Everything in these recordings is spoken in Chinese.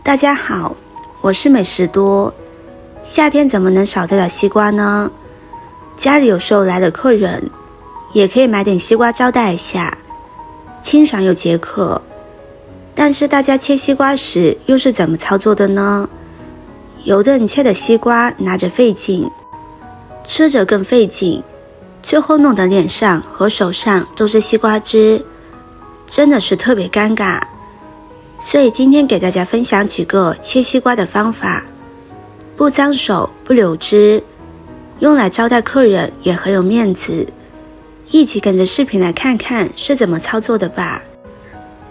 大家好，我是美食多。夏天怎么能少得了西瓜呢？家里有时候来了客人，也可以买点西瓜招待一下，清爽又解渴。但是大家切西瓜时又是怎么操作的呢？有的人切的西瓜拿着费劲，吃着更费劲，最后弄得脸上和手上都是西瓜汁，真的是特别尴尬。所以今天给大家分享几个切西瓜的方法，不脏手不流汁，用来招待客人也很有面子。一起跟着视频来看看是怎么操作的吧。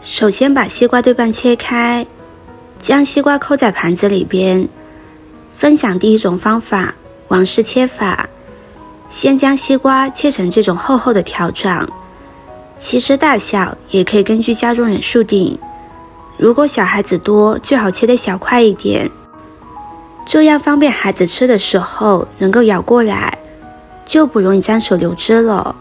首先把西瓜对半切开，将西瓜扣在盘子里边。分享第一种方法，网式切法。先将西瓜切成这种厚厚的条状，其实大小也可以根据家中人数定。如果小孩子多，最好切得小块一点，这样方便孩子吃的时候能够咬过来，就不容易沾手流汁了。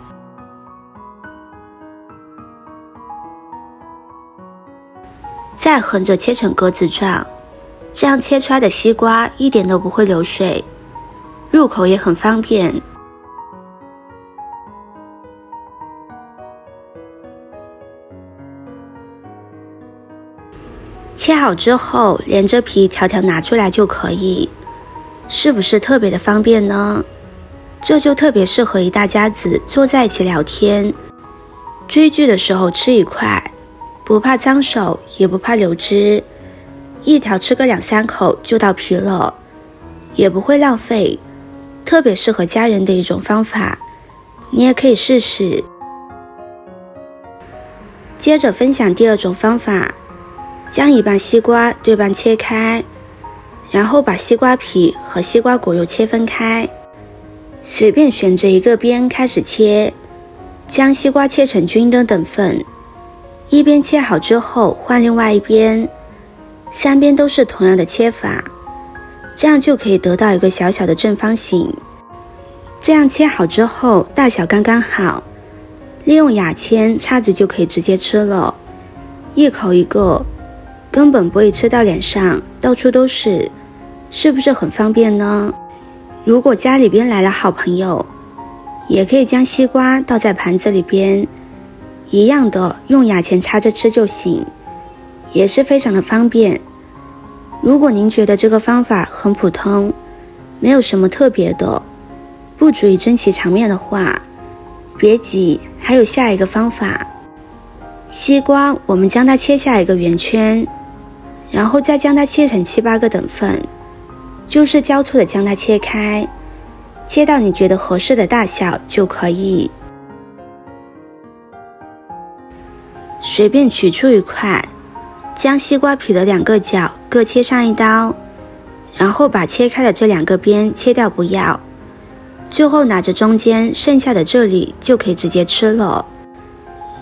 再横着切成格子状，这样切出来的西瓜一点都不会流水，入口也很方便。切好之后，连着皮条条拿出来就可以，是不是特别的方便呢？这就特别适合一大家子坐在一起聊天，追剧的时候吃一块，不怕脏手，也不怕流汁，一条吃个2-3口就到皮了，也不会浪费，特别适合家人的一种方法，你也可以试试。接着分享第二种方法，将一半西瓜对半切开，然后把西瓜皮和西瓜果肉切分开，随便选择一个边开始切，将西瓜切成均等等份，一边切好之后换另外一边，3边都是同样的切法，这样就可以得到一个小小的正方形。这样切好之后大小刚刚好，利用牙签叉子就可以直接吃了，一口一个，根本不会吃到脸上到处都是，是不是很方便呢？如果家里边来了好朋友，也可以将西瓜倒在盘子里边，一样的用牙签插着吃就行，也是非常的方便。如果您觉得这个方法很普通，没有什么特别的，不足以争奇场面的话，别急，还有下一个方法。西瓜我们将它切下一个圆圈，然后再将它切成7-8个等份，就是交错的将它切开，切到你觉得合适的大小就可以。随便取出一块，将西瓜皮的2个角各切上一刀，然后把切开的这2个边切掉不要，最后拿着中间剩下的这里就可以直接吃了。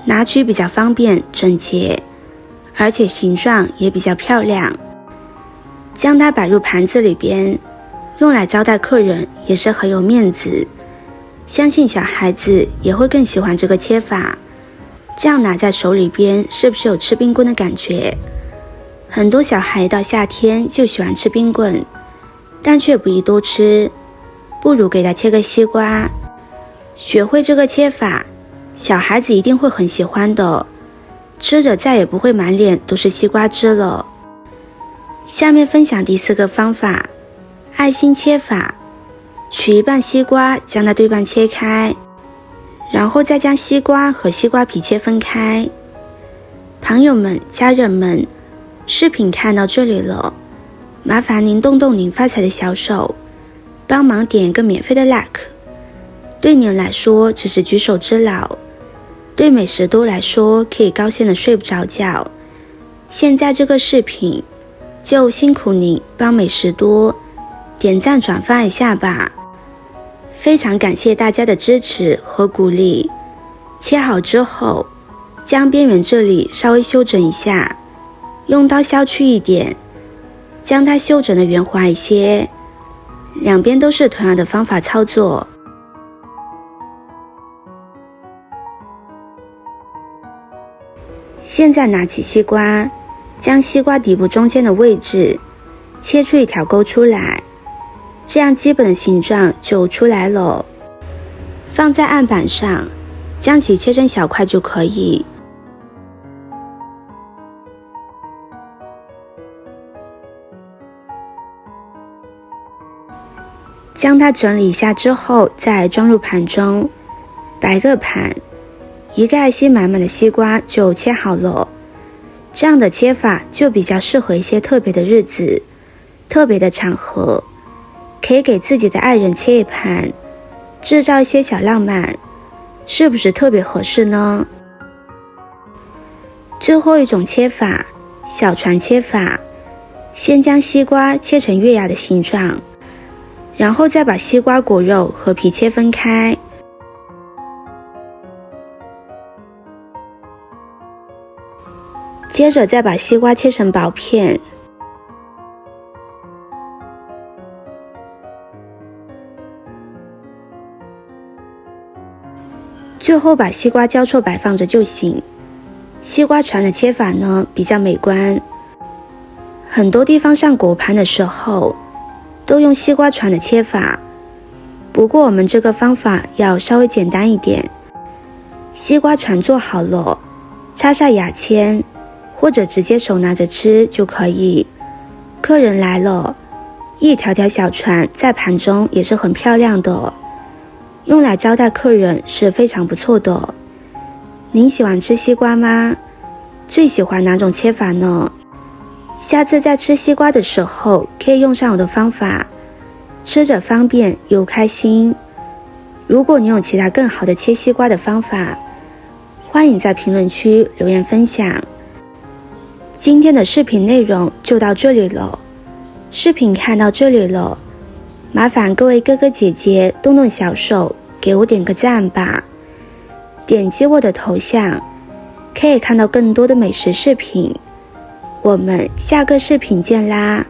拿取比较方便整洁，而且形状也比较漂亮。将它摆入盘子里边，用来招待客人也是很有面子，相信小孩子也会更喜欢这个切法。这样拿在手里边，是不是有吃冰棍的感觉？很多小孩到夏天就喜欢吃冰棍，但却不宜多吃，不如给他切个西瓜。学会这个切法，小孩子一定会很喜欢的，吃着再也不会满脸都是西瓜汁了。下面分享第4个方法，爱心切法。取一半西瓜，将它对半切开，然后再将西瓜和西瓜皮切分开。朋友们家人们，视频看到这里了，麻烦您动动您发财的小手，帮忙点一个免费的 like， 对您来说只是举手之劳，对美食多来说可以高兴的睡不着觉。现在这个视频就辛苦你帮美食多点赞转发一下吧，非常感谢大家的支持和鼓励。切好之后，将边缘这里稍微修整一下，用刀削去一点，将它修整的圆滑一些。2边都是同样的方法操作。现在拿起西瓜，将西瓜底部中间的位置切出一条沟出来，这样基本的形状就出来了。放在案板上，将其切成小块就可以。将它整理一下之后，再装入盘中。摆个盘，一个爱心满满的西瓜就切好了。这样的切法就比较适合一些特别的日子、特别的场合，可以给自己的爱人切一盘，制造一些小浪漫，是不是特别合适呢？最后一种切法，小船切法，先将西瓜切成月牙的形状，然后再把西瓜果肉和皮切分开。接着再把西瓜切成薄片，最后把西瓜交错摆放着就行。西瓜船的切法呢比较美观，很多地方上果盘的时候都用西瓜船的切法，不过我们这个方法要稍微简单一点。西瓜船做好了，插上牙签，或者直接手拿着吃就可以。客人来了，一条条小船在盘中也是很漂亮的，用来招待客人是非常不错的。您喜欢吃西瓜吗？最喜欢哪种切法呢？下次在吃西瓜的时候可以用上我的方法，吃着方便又开心。如果你有其他更好的切西瓜的方法，欢迎在评论区留言分享。今天的视频内容就到这里了，视频看到这里了，麻烦各位哥哥姐姐动动小手给我点个赞吧。点击我的头像，可以看到更多的美食视频。我们下个视频见啦！